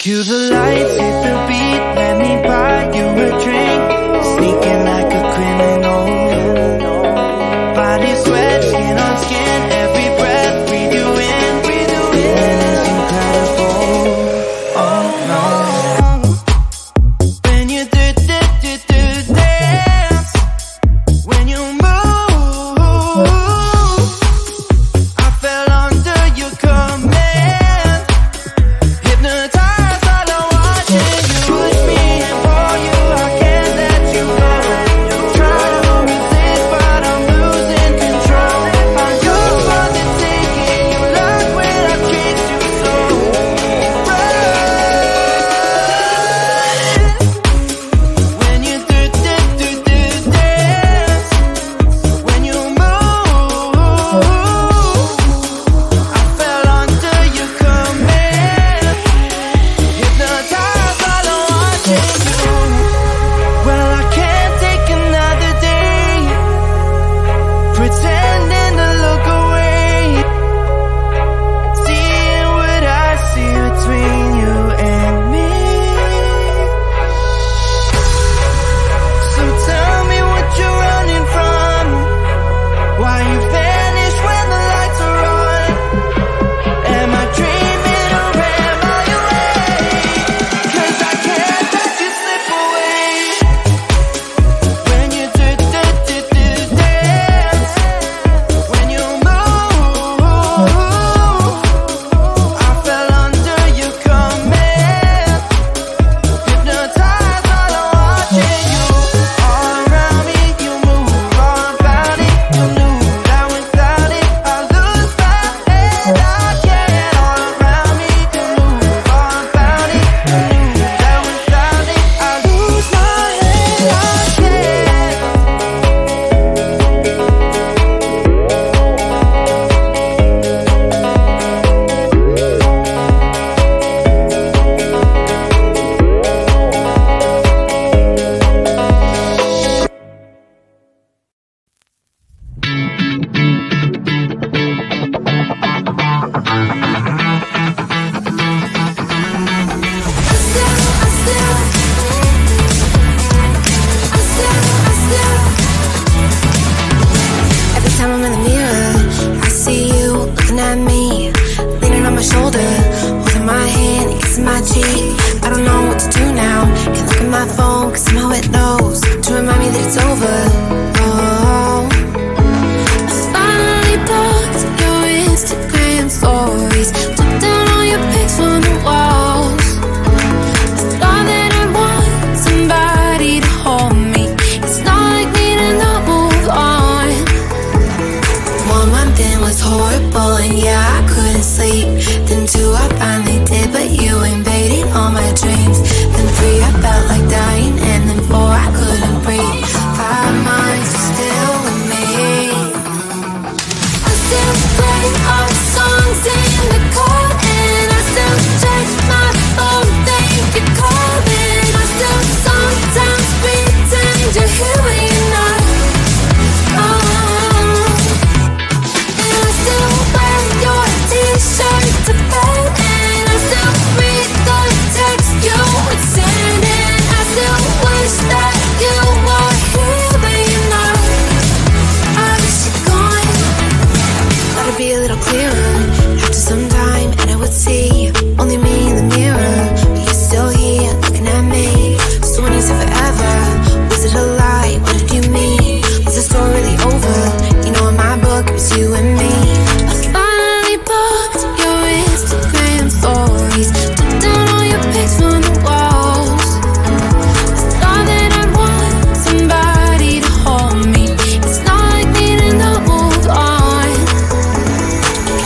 Cue the lights, hit the beat, let me buy you a drink. Sneaking like a criminal. Body sweat, skin on skin, every breath, breathe you in, feeling is incredible. Oh no. When you do dance, when you move, I fell under your command, hypnotized all I watching you. Push me and pull you, I can't let you go. Try to resist but I'm losing control. I'm yours for the taking, you love when I treat you so right. When you do dance, when you move, I fell under your command, hypnotized all I watching you. Well, I can't take another day pretending to look away, seeing what I see between you and me. So tell me what you're running from, why you vanish when the lights are on. Am I dreaming or am I awake? 'Cause I can't let you slip away. When you do dance, when you move, I fell under your command, hypnotized all I watching you. All around me, you move, all about it. You knew that without it, I lose my head. I can't. All around me, you move, all about it. You knew that without it, I lose my head. I can't. Every time I'm in the mirror, I see you looking at me, leaning on my shoulder, holding my hand, kissing my cheek. I don't know what to do now. Can't look at my phone, 'cause somehow it knows to remind me that it's over. Oh, I finally blocked your Instagram stories, took down all your pics from the walls. I thought that I want somebody to hold me. It's not like me to not move on. 1 month in was horrible and yeah, I couldn't sleep. Then 2, I finally did, but you invaded all my dreams. Then 3, I felt like dying, and then 4, I couldn't breathe. 5 months, you're still with me. I still play our songs in the car, and I still check my phone, think you're calling. I still sometimes pretend you're here when you're not. And I still wear your t-shirt to bed, and I still read the text you would send, and I still wish that you were here but you're not. I wish you're gone. Thought it'd be a little clearer after some time, and I would see only me in the mirror, but you're still here looking at me. So when you said forever, was it a lie? What did you mean? Was the story really over? You know in my book it was you and me. I finally blocked your Instagram stories, took down all your pics from the walls. I thought that I'd want somebody to hold me. It's not like me to not move on.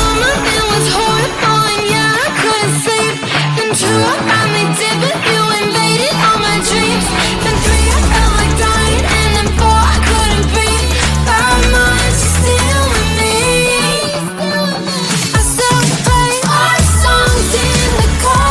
1 month it was horrible and yeah, I couldn't sleep. Then 2, I finally did, but you invaded all my dreams. Then 3, I felt like dying, and then 4, I couldn't breathe. 5 months, you're still with me. I still play our songs in the car,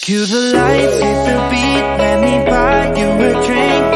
Cue the lights, hit the beat, let me buy you a drink.